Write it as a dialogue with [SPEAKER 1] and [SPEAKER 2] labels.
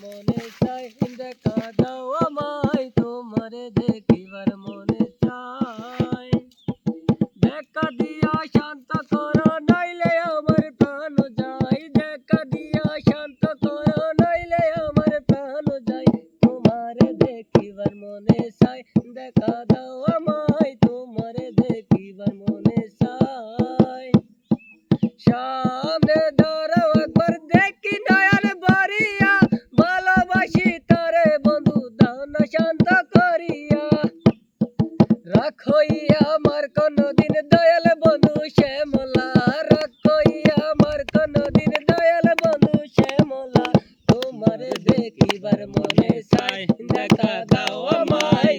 [SPEAKER 1] মনে চায় দেখা দাও আমায় তোমারে দেখিবার মনে চায় দেখা দিয়া শান্ত করো নইলে আমার প্রাণ যায় দেখা দিয়া শান্ত করো নইলে আমার প্রাণ যায় তোমারে দেখিবার মনে চায় দেখা দাও আমায় তোমারে দেখিবার মনে চায় সামনে দাঁড়াও একবার দেখি নয়ন ভরিয়া ভালোবাসি তারে বন্ধু দাও না শান্ত করিয়া রাখোই আমার কোনদিন দয়াল বন্ধু শ্যামলা রাখোই আমার কোনদিন দয়াল বন্ধু শ্যামলা তোমারে দেখিবার মনে চায় দেখা দাও আমায়।